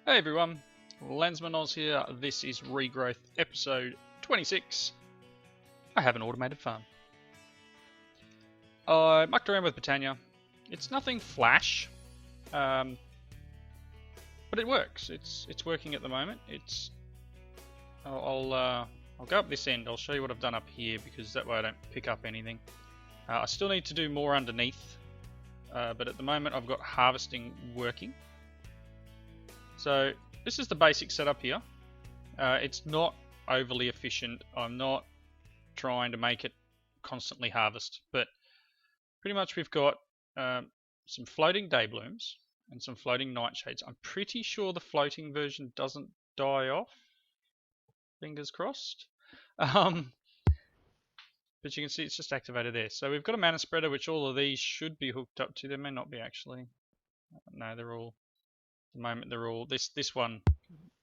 Hey everyone, Lensman Oz here. This is Regrowth episode 26. I have an automated farm. I mucked around with Botania. It's nothing flash, but it works. It's working at the moment. I'll go up this end. I'll show you what I've done up here because that way I don't pick up anything. I still need to do more underneath, but at the moment I've got harvesting working. So this is the basic setup here. It's not overly efficient. I'm not trying to make it constantly harvest, but pretty much we've got some floating day blooms and some floating nightshades. I'm pretty sure the floating version doesn't die off. Fingers crossed. But you can see it's just activated there. So we've got a mana spreader, which all of these should be hooked up to. They may not be actually. No, they're all. At the moment they're all. This one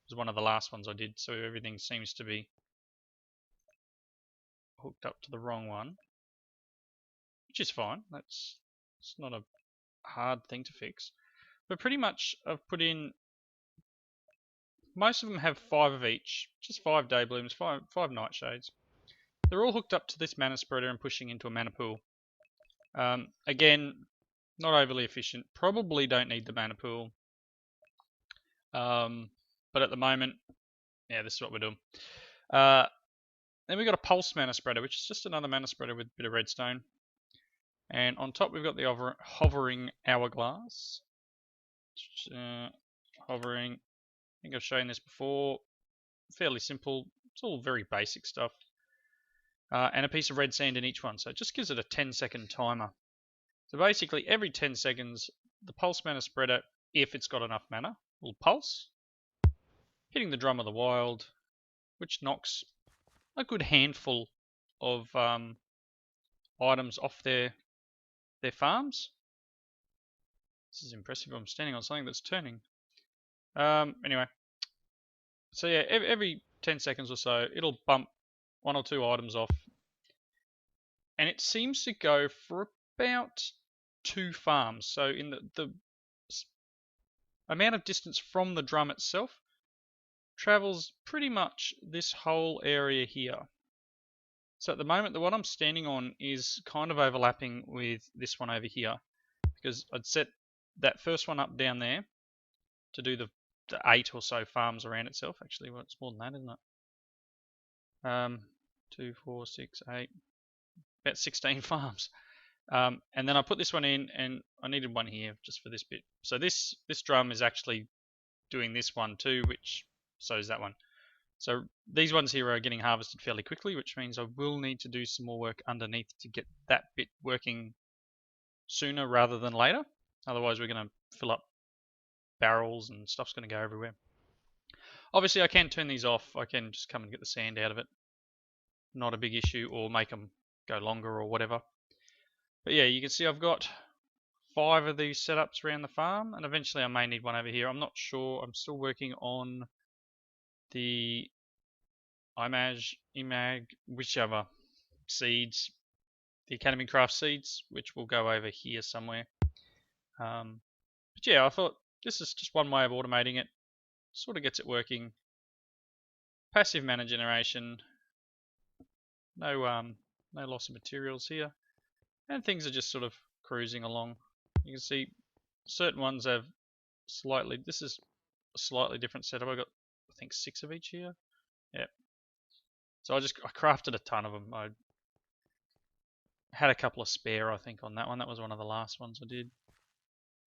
was one of the last ones I did, so everything seems to be hooked up to the wrong one, which is fine. It's not a hard thing to fix. But pretty much I've put in. Most of them have 5 of each, just 5 day blooms, 5 nightshades. They're all hooked up to this mana spreader and pushing into a mana pool. Again, not overly efficient. Probably don't need the mana pool. But at the moment, yeah, this is what we're doing. Then we've got a pulse mana spreader, which is just another mana spreader with a bit of redstone. And on top we've got the hovering hourglass. Hovering, I think I've shown this before. Fairly simple. It's all very basic stuff. And a piece of red sand in each one, so it just gives it a 10-second timer. So basically every 10 seconds, the pulse mana spreader, if it's got enough mana, will pulse, hitting the drum of the wild, which knocks a good handful of items off their farms. This is impressive. I'm standing on something that's turning. Anyway, so yeah, every 10 seconds or so, it'll bump 1 or 2 items off, and it seems to go for about 2 farms. So in the amount of distance from the drum itself travels pretty much this whole area here. So at the moment, the one I'm standing on is kind of overlapping with this one over here, because I'd set that first one up down there to do the 8 or so farms around itself. Actually, well, it's more than that, isn't it? 2, 4, 6, 8, about 16 farms. And then I put this one in, and I needed one here just for this bit. So this drum is actually doing this one too, which so is that one. So these ones here are getting harvested fairly quickly, which means I will need to do some more work underneath to get that bit working sooner rather than later. Otherwise we're going to fill up barrels and stuff's going to go everywhere. Obviously I can turn these off. I can just come and get the sand out of it. Not a big issue, or make them go longer or whatever. But yeah, you can see I've got 5 of these setups around the farm, and eventually I may need one over here. I'm not sure. I'm still working on the IMAG, whichever seeds, the Academy Craft seeds, which will go over here somewhere. But yeah, I thought this is just one way of automating it. Sort of gets it working. Passive mana generation. No loss of materials here. And things are just sort of cruising along. You can see certain ones have slightly, this is a slightly different setup. I got, I think, 6 of each here. Yeah. So I crafted a ton of them. I had a couple of spare, I think, on that one. That was one of the last ones I did.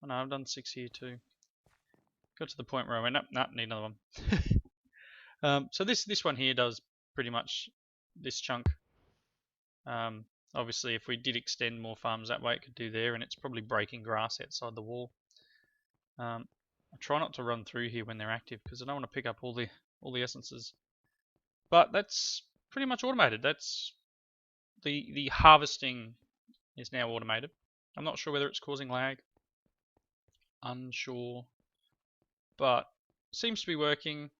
Oh no, I've done 6 here too. Got to the point where I went, nope, need another one. So this one here does pretty much this chunk. Obviously, if we did extend more farms that way, it could do there, and it's probably breaking grass outside the wall. I try not to run through here when they're active because I don't want to pick up all the essences. But that's pretty much automated. That's the harvesting is now automated. I'm not sure whether it's causing lag. Unsure, but seems to be working.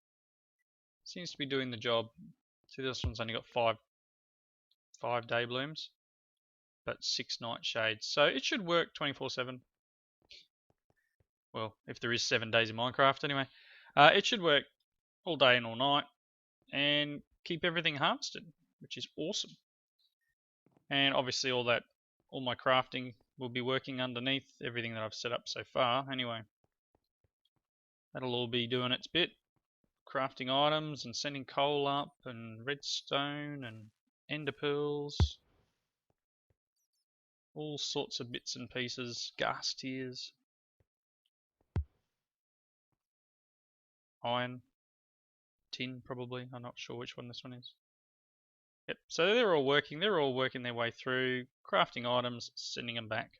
Seems to be doing the job. See, this one's only got 5 day blooms, but 6 nightshades, so it should work 24/7. Well, if there is 7 days in Minecraft anyway. It should work all day and all night and keep everything harvested, which is awesome. And obviously all my crafting will be working underneath everything that I've set up so far. Anyway, that'll all be doing its bit, crafting items and sending coal up and redstone and ender pearls, all sorts of bits and pieces, gas tiers, iron, tin probably, I'm not sure which one this one is. Yep, so they're all working their way through, crafting items, sending them back.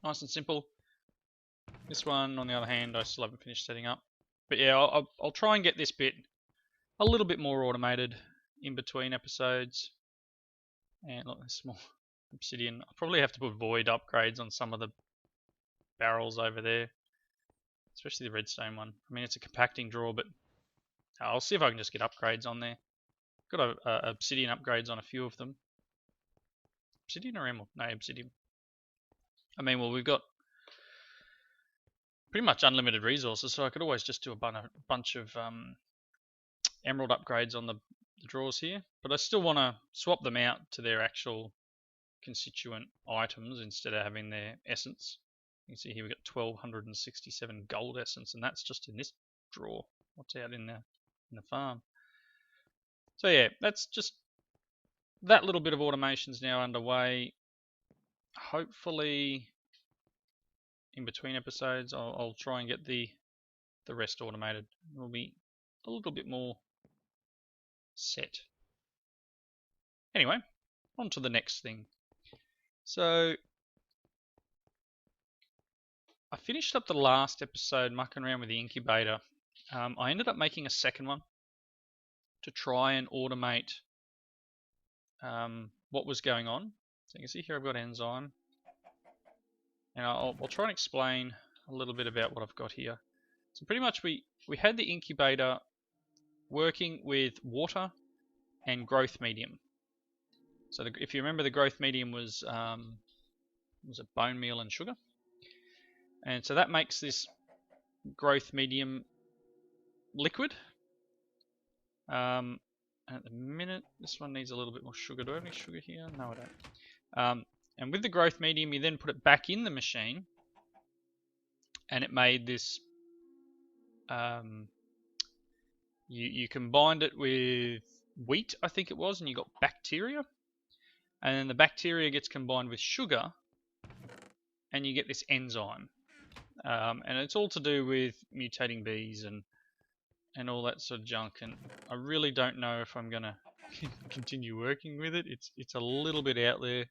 Nice and simple. This one, on the other hand, I still haven't finished setting up. But yeah, I'll try and get this bit a little bit more automated in between episodes. And look, there's more obsidian. I'll probably have to put void upgrades on some of the barrels over there. Especially the redstone one. I mean, it's a compacting drawer, but I'll see if I can just get upgrades on there. Got obsidian upgrades on a few of them. Obsidian or emerald? No, obsidian. I mean, well, we've got pretty much unlimited resources, so I could always just do a bunch of emerald upgrades on the drawers here. But I still want to swap them out to their actual constituent items instead of having their essence. You can see here we've got 1267 gold essence, and that's just in this drawer. What's out in the farm? So yeah, that's just that little bit of automation's now underway. Hopefully, in between episodes, I'll try and get the rest automated. It'll be a little bit more set. Anyway, on to the next thing. So I finished up the last episode mucking around with the incubator. I ended up making a second one to try and automate what was going on. So you can see here I've got enzyme. And I'll try and explain a little bit about what I've got here. So pretty much we had the incubator working with water and growth medium. So if you remember, the growth medium was it bone meal and sugar? And so that makes this growth medium liquid. And at the minute, this one needs a little bit more sugar. Do I have any sugar here? No, I don't. And with the growth medium, you then put it back in the machine, and it made this. You combined it with wheat, I think it was, and you got bacteria. And then the bacteria gets combined with sugar, and you get this enzyme. And it's all to do with mutating bees and all that sort of junk. And I really don't know if I'm gonna continue working with it. It's a little bit out there.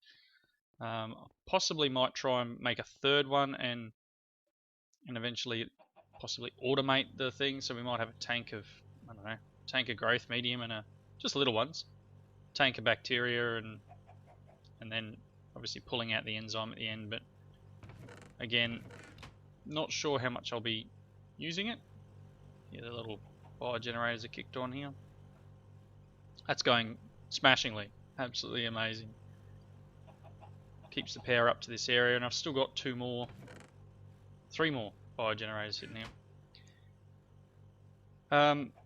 Possibly might try and make a third one and eventually possibly automate the thing. So we might have a tank of, I don't know, tank of growth medium and just little ones, tank of bacteria, and then obviously pulling out the enzyme at the end. But again, not sure how much I'll be using it. Yeah, the little biogenerators are kicked on here. That's going smashingly, absolutely amazing. Keeps the power up to this area, and I've still got 3 more biogenerators sitting here.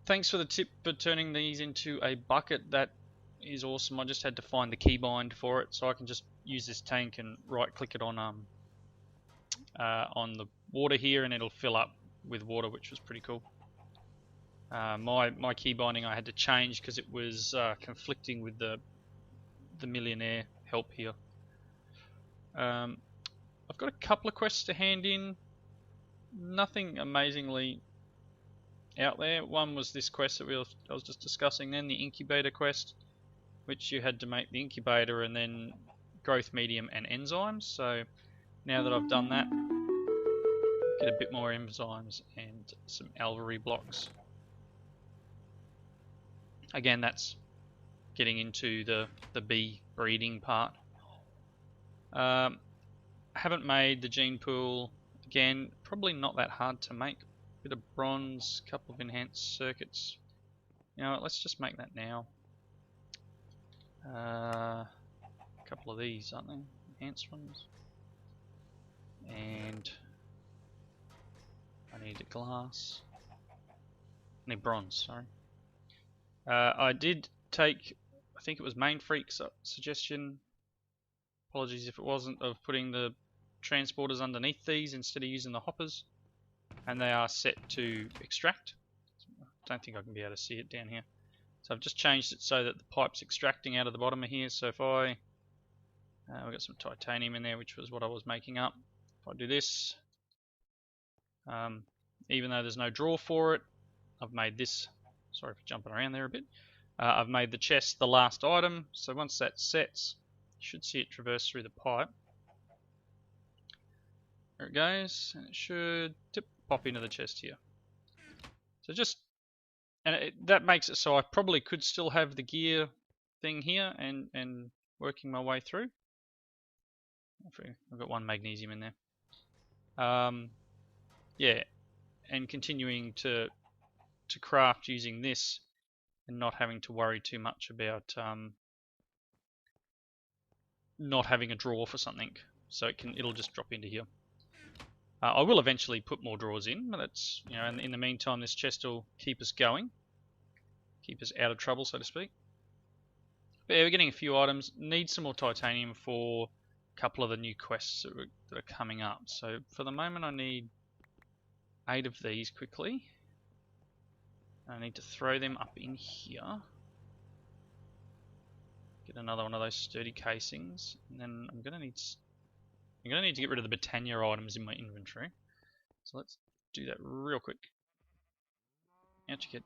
Thanks for the tip for turning these into a bucket. That is awesome. I just had to find the keybind for it, so I can just use this tank and right click it on the water here, and it'll fill up with water, which was pretty cool. My key binding I had to change because it was conflicting with the millionaire help here. I've got a couple of quests to hand in. Nothing amazingly out there. One was this quest that I was just discussing then, the Incubator Quest, which you had to make the incubator and then growth medium and enzymes. So now that I've done that, get a bit more enzymes and some alvery blocks. Again, that's getting into the bee breeding part. Haven't made the gene pool. Again, probably not that hard to make. Bit of bronze, couple of enhanced circuits. You know what, let's just make that now. A couple of these, aren't they? Enhanced ones. And I need a glass. need bronze, sorry. I did take, I think it was Main Freak's suggestion, apologies if it wasn't, of putting the transporters underneath these instead of using the hoppers. And they are set to extract. I don't think I can be able to see it down here. So I've just changed it so that the pipe's extracting out of the bottom of here. So if I, we've got some titanium in there, which was what I was making up. If I do this, even though there's no draw for it, I've made this, sorry for jumping around there a bit, I've made the chest the last item. So once that sets, you should see it traverse through the pipe. There it goes, and it should pop into the chest here. So just, and that makes it so I probably could still have the gear thing here and working my way through. I've got one magnesium in there. Yeah, and continuing to craft using this and not having to worry too much about not having a drawer for something. So it'll just drop into here. I will eventually put more drawers in, but that's, you know, and in the meantime this chest will keep us going, keep us out of trouble, so to speak. But yeah, we're getting a few items. Need some more titanium for a couple of the new quests that are coming up. So for the moment I need 8 of these quickly. I need to throw them up in here. Get another one of those sturdy casings, and then I'm gonna need to get rid of the Botania items in my inventory. So let's do that real quick. Out you get,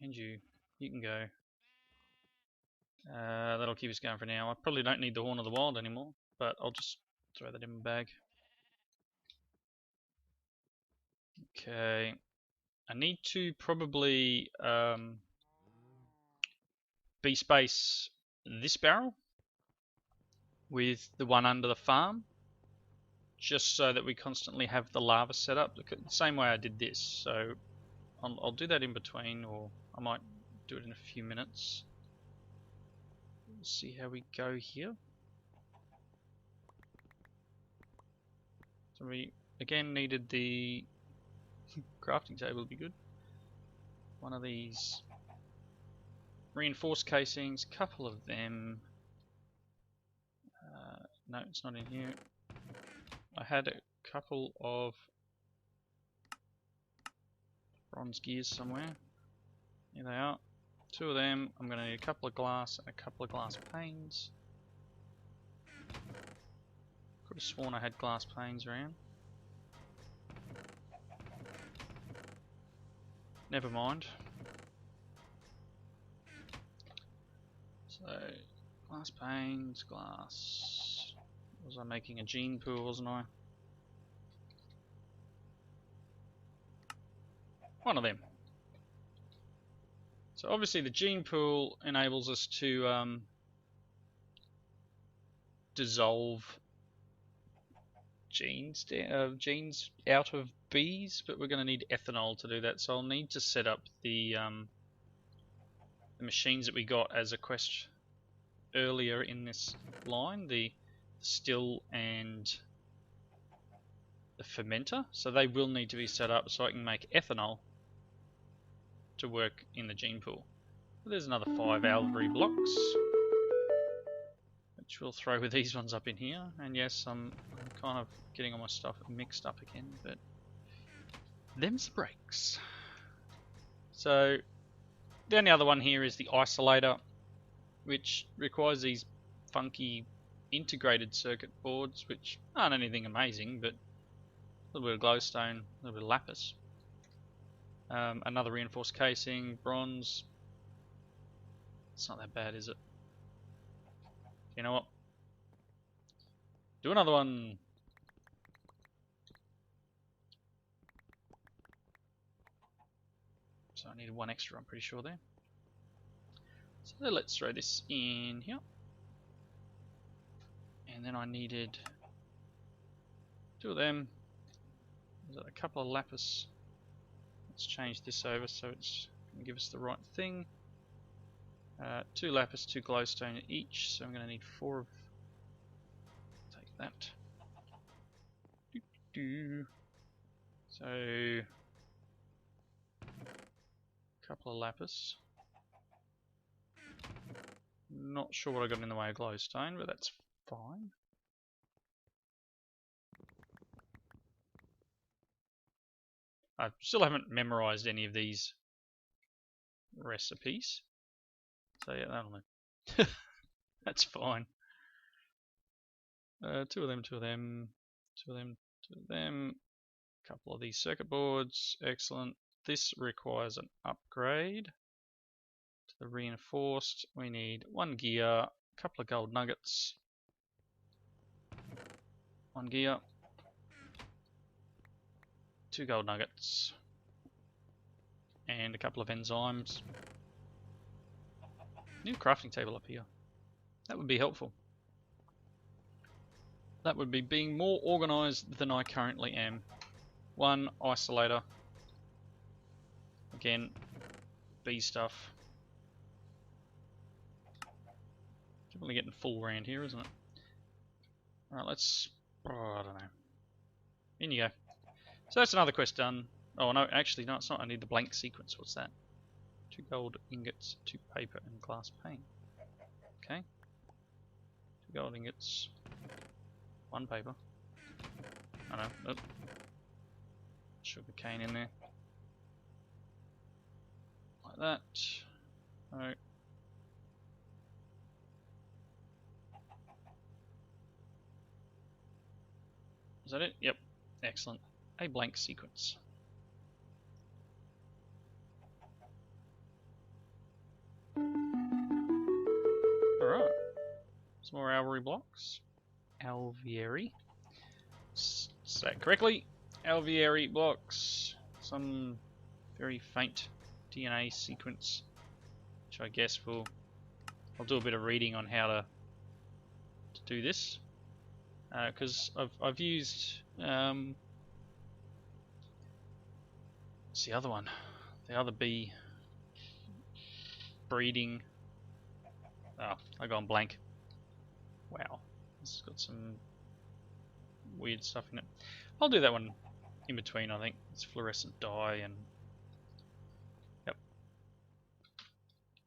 and you can go. That'll keep us going for now. I probably don't need the Horn of the Wild anymore, but I'll just throw that in my bag. Okay, I need to probably B-space this barrel with the one under the farm, just so that we constantly have the lava set up, the same way I did this. So I'll do that in between, or I might do it in a few minutes. Let's see how we go here. So we again needed the crafting table, would be good. One of these reinforced casings, couple of them. No, it's not in here. I had a couple of bronze gears somewhere. Here they are. 2 of them. I'm going to need a couple of glass and a couple of glass panes. Could have sworn I had glass panes around. Never mind. So, glass panes, glass. Was I making a gene pool, wasn't I? One of them. So obviously the gene pool enables us to dissolve genes out of bees, but we're going to need ethanol to do that. So I'll need to set up the machines that we got as a quest earlier in this line, the still and the fermenter. So they will need to be set up so I can make ethanol to work in the gene pool. But there's another 5 alvery blocks, which we'll throw with these ones up in here. And yes, I'm kind of getting all my stuff mixed up again, but them's the breaks. So then the other one here is the isolator, which requires these funky integrated circuit boards, which aren't anything amazing, but a little bit of glowstone, a little bit of lapis. Another reinforced casing, bronze. It's not that bad, is it? You know what? Do another one. So I needed 1 extra, I'm pretty sure there. So let's throw this in here. And then I needed 2 of them. There's a couple of lapis. Let's change this over so it's going to give us the right thing. 2 lapis, 2 glowstone each, so I'm going to need 4 of. Take that. So couple of lapis. Not sure what I got in the way of glowstone, but that's fine. I still haven't memorized any of these recipes. So yeah, that'll do. That's fine. Two of them, two of them, two of them, two of them. A couple of these circuit boards. Excellent. This requires an upgrade to the reinforced. We need 1 gear, a couple of gold nuggets. 1 gear. 2 gold nuggets. And a couple of enzymes. New crafting table up here. That would be helpful. That would be being more organized than I currently am. 1 isolator. Again, bee stuff. Definitely getting full around here, isn't it? Alright, let's... Oh, I don't know. In you go. So that's another quest done. Oh no, actually no, it's not. I need the blank sequence. What's that? 2 gold ingots, 2 paper, and glass pane. Okay. 2 gold ingots, 1 paper. I know. Oh. Sugar cane in there. Like that. Oh. Is that it? Yep. Excellent. A blank sequence. Alright. Some more alveary blocks. Alveary. Say it correctly. Alveary blocks. Some very faint DNA sequence. Which I guess I'll do a bit of reading on how to do this. Because I've used what's the other one? The other bee breeding. Oh, I gone blank. Wow, this has got some weird stuff in it. I'll do that one in between. I think it's fluorescent dye and yep.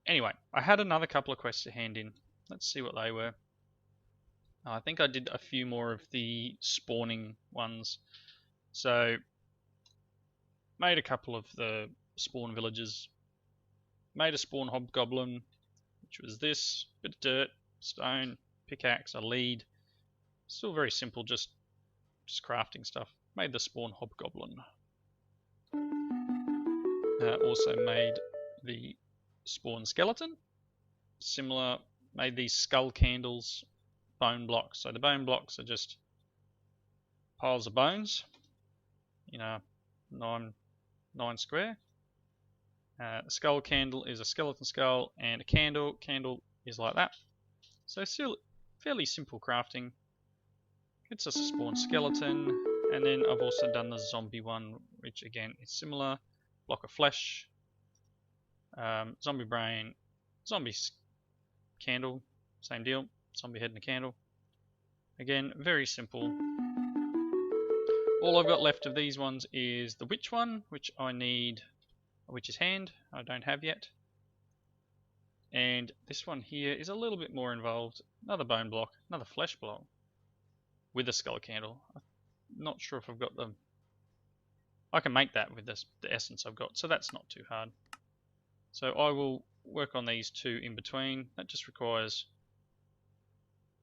Anyway, I had another couple of quests to hand in. Let's see what they were. I think I did a few more of the spawning ones. So, made a couple of the spawn villages. Made a spawn hobgoblin, which was this. Bit of dirt, stone, pickaxe, a lead. Still very simple, just crafting stuff. Made the spawn hobgoblin. Also made the spawn skeleton. Similar, made these skull candles. Bone blocks. So the bone blocks are just piles of bones, you know, 9 square. The skull candle is a skeleton skull, and a candle is like that. So still fairly simple crafting. Gets us a spawn skeleton, and then I've also done the zombie one, which again is similar. Block of flesh, zombie brain, zombie candle, same deal. Zombie head and a candle. Again, very simple. All I've got left of these ones is the witch one, which I need a witch's hand. I don't have yet. And this one here is a little bit more involved. Another bone block, another flesh block with a skull candle. I'm not sure if I've got them. I can make that with the essence I've got, so that's not too hard. So I will work on these 2 in between. That just requires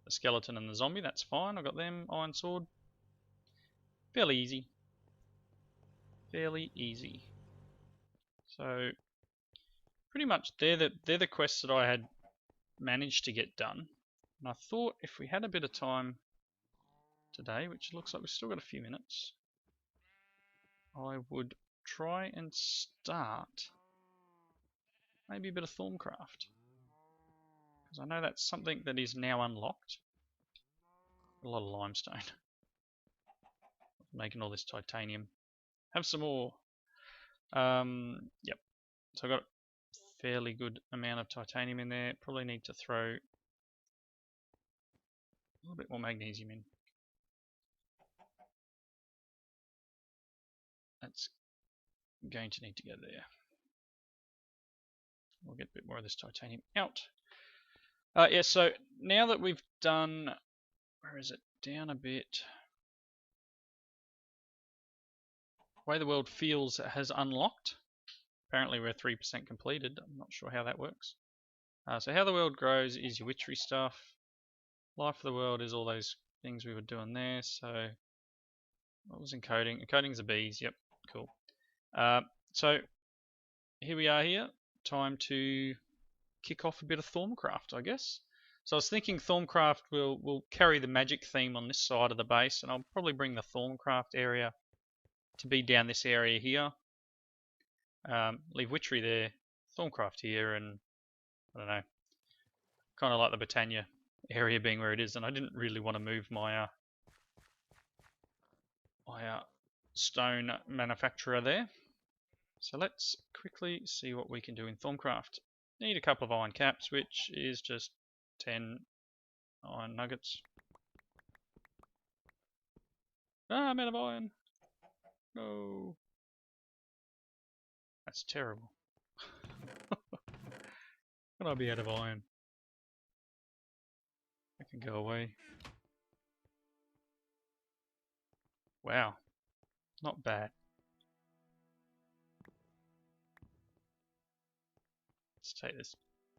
the skeleton and the zombie. That's fine. I got them. Iron sword. Fairly easy. Fairly easy. So pretty much they're the quests that I had managed to get done. And I thought if we had a bit of time today, which looks like we've still got a few minutes, I would try and start maybe a bit of Thaumcraft. Because I know that's something that is now unlocked. A lot of limestone. Making all this titanium. Have some more. Yep. So I've got a fairly good amount of titanium in there. Probably need to throw a little bit more magnesium in. That's going to need to go there. We'll get a bit more of this titanium out. Yeah, so now that we've done, where is it? Down a bit. The way the world feels has unlocked. Apparently we're 3% completed. I'm not sure how that works. So how the world grows is your witchery stuff. Life of the world is all those things we were doing there. So what was encoding? Encoding's the bees. Yep, cool. So here we are here. Time to kick off a bit of Thaumcraft, I guess. So I was thinking Thaumcraft will carry the magic theme on this side of the base, and I'll probably bring the Thaumcraft area to be down this area here. Leave witchery there, Thaumcraft here, and I don't know, kind of like the Botania area being where it is. And I didn't really want to move my stone manufacturer there. So let's quickly see what we can do in Thaumcraft. Need a couple of iron caps, which is just 10 iron nuggets. Ah, I'm out of iron. No. That's terrible. Can I be out of iron? I can go away. Wow. Not bad. Let's take this.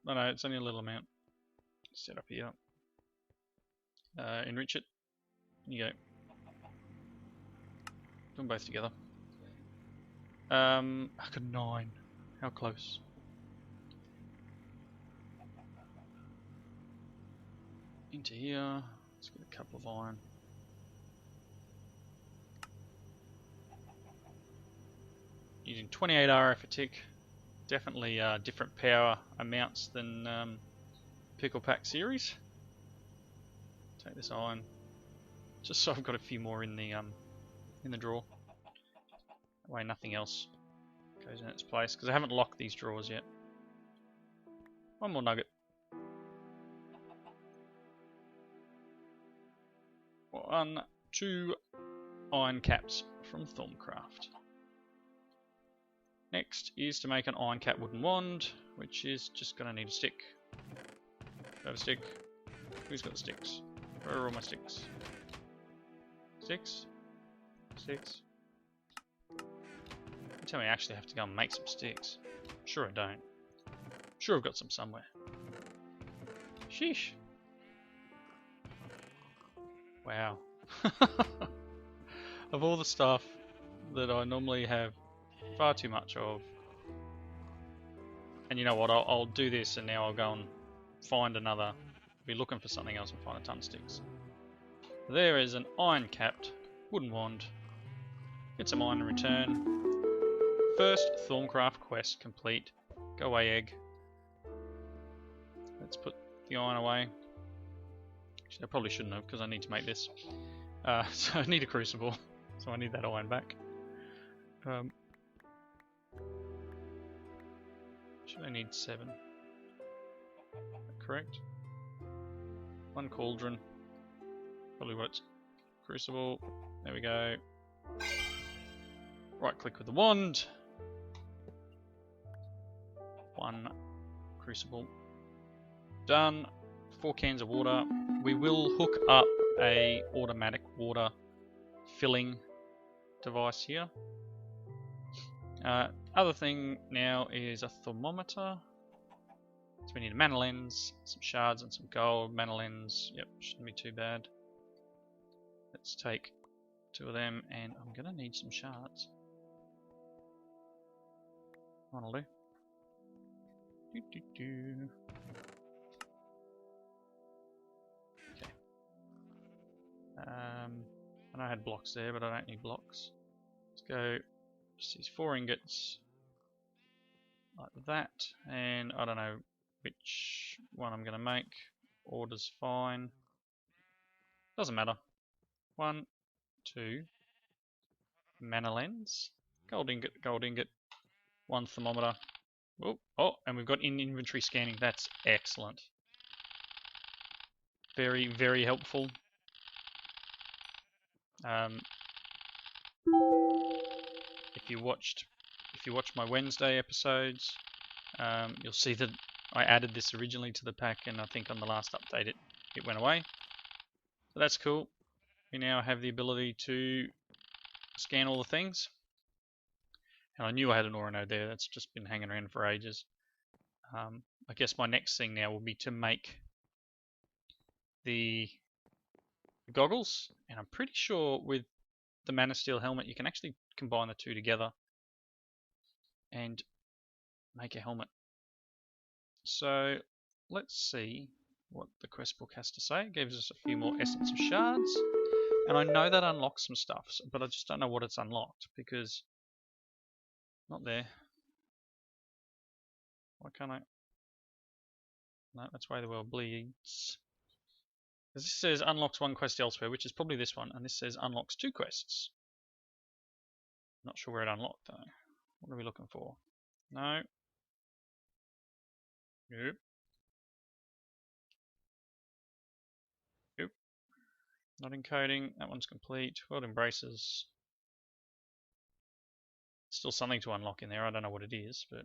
Oh no, it's only a little amount. Set up here. Enrich it. You go. Do them both together. I got 9. How close? Into here. Let's get a couple of iron. Using 28 RF a tick. Definitely different power amounts than Pickle Pack series. Take this iron, just so I've got a few more in the drawer. That way nothing else goes in its place, because I haven't locked these drawers yet. One more nugget. 1, 2 iron caps from Thaumcraft. Next is to make an iron cap wooden wand, which is just going to need a stick. Do I have a stick? Who's got the sticks? Where are all my sticks? Sticks? Sticks? You tell me I actually have to go and make some sticks. Sure I don't. Sure I've got some somewhere. Sheesh. Wow. Of all the stuff that I normally have far too much of. And you know what, I'll do this and now I'll go and find another, be looking for something else and find a ton of sticks. There is an iron capped wooden wand. Get some iron in return. First Thaumcraft quest complete. Go away, egg. Let's put the iron away. Actually, I probably shouldn't have because I need to make this. So I need a crucible, so I need that iron back. Should I need 7? Correct? 1 cauldron. Probably works. Crucible. There we go. Right click with the wand. 1 crucible. Done. 4 cans of water. We will hook up a automatic water filling device here. Other thing now is a thermometer. So we need a mana lens, some shards and some gold. Mana lens, yep, shouldn't be too bad. Let's take 2 of them, and I'm gonna need some shards. That'll do. Okay. I know I had blocks there, but I don't need blocks. Let's go. Just these 4 ingots like that, and I don't know which one I'm going to make. Order's fine. Doesn't matter. 1, 2, mana lens, gold ingot, 1 thermometer. Oh, and we've got in-inventory scanning. That's excellent. Very, very helpful. If you watched my Wednesday episodes, you'll see that I added this originally to the pack, and I think on the last update it went away. So that's cool. We now have the ability to scan all the things. And I knew I had an aura node there. That's just been hanging around for ages. I guess my next thing now will be to make the goggles. And I'm pretty sure with the Mana Steel helmet, you can actually combine the two together and make a helmet. So let's see what the quest book has to say. It gives us a few more Essence of Shards. And I know that unlocks some stuff, but I just don't know what it's unlocked because... Not there. Why can't I? No, that's why the world bleeds. Because this says unlocks 1 quest elsewhere, which is probably this one, and this says unlocks 2 quests. Not sure where it unlocked though. What are we looking for? No. Nope. Nope. Not encoding. That one's complete. World Embraces. Still something to unlock in there. I don't know what it is, but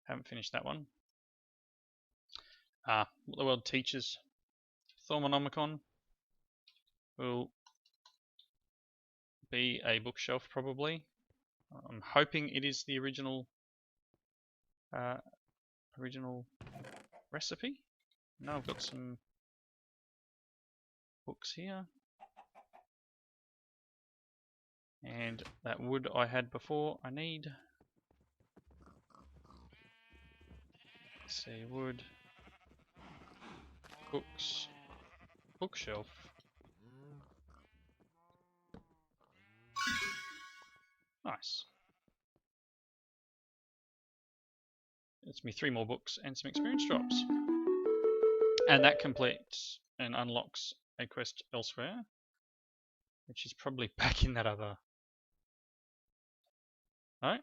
haven't finished that one. What the world teaches. Thaumonomicon will be a bookshelf probably. I'm hoping it is the original recipe. Now I've got some books here. And that wood I had before, I need. Let's see, wood, books, bookshelf. Nice. It's me 3 more books and some experience drops. And that completes and unlocks a quest elsewhere, which is probably back in that other... No?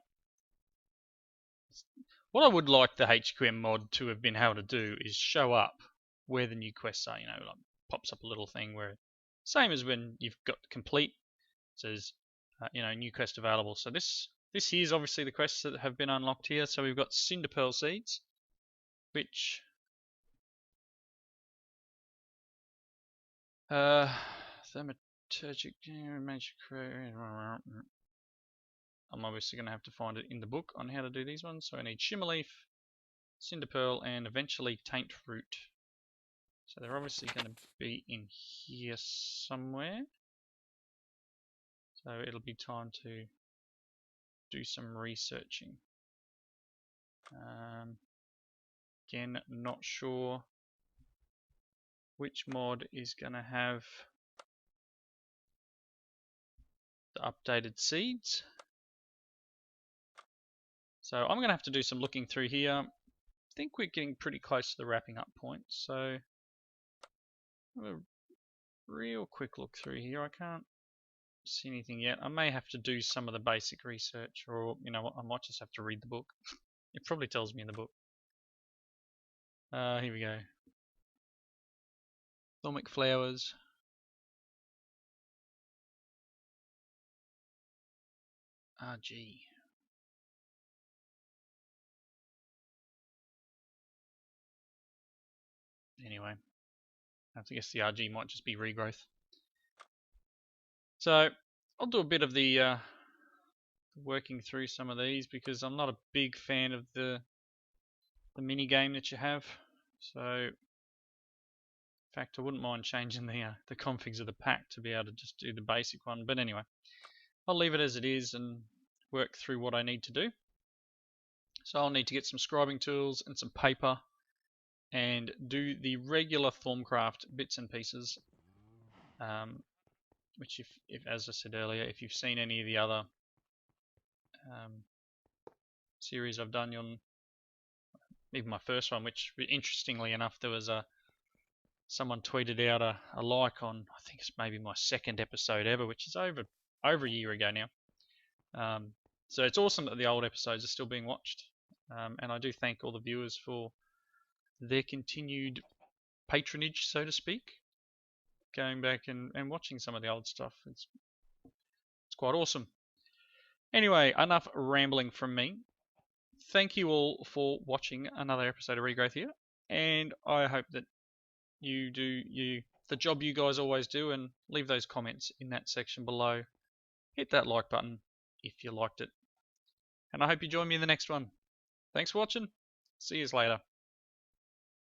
What I would like the HQM mod to have been able to do is show up where the new quests are, you know, like pops up a little thing where, same as when you've got complete, it says, you know, new quest available. So this here is obviously the quests that have been unlocked here. So we've got Cinder Pearl Seeds, which Thaumaturgic Magic. I'm obviously going to have to find it in the book on how to do these ones. So I need Shimmerleaf, Cinder Pearl, and eventually Taint Root. So they're obviously going to be in here somewhere. So it'll be time to do some researching. Again, not sure which mod is going to have the updated seeds. So I'm going to have to do some looking through here. I think we're getting pretty close to the wrapping up point. So have a real quick look through here. I can't see anything yet. I may have to do some of the basic research, or you know what, I might just have to read the book. It probably tells me in the book. Here we go. Thaumic flowers. RG. Anyway, I guess the RG might just be regrowth. So I'll do a bit of the working through some of these because I'm not a big fan of the mini game that you have. So in fact, I wouldn't mind changing the configs of the pack to be able to just do the basic one. But anyway, I'll leave it as it is and work through what I need to do. So I'll need to get some scribing tools and some paper and do the regular Thaumcraft bits and pieces, which if as I said earlier, if you've seen any of the other series I've done on, even my first one, which interestingly enough there was someone tweeted out a like on, I think it's maybe my 2nd episode ever, which is over a year ago now. So it's awesome that the old episodes are still being watched, and I do thank all the viewers for their continued patronage, so to speak, going back and watching some of the old stuff. It's quite awesome. Anyway, enough rambling from me. thank you all for watching another episode of Regrowth here, and I hope that you do the job you guys always do and leave those comments in that section below. Hit that like button if you liked it. And I hope you join me in the next one. Thanks for watching. See you later.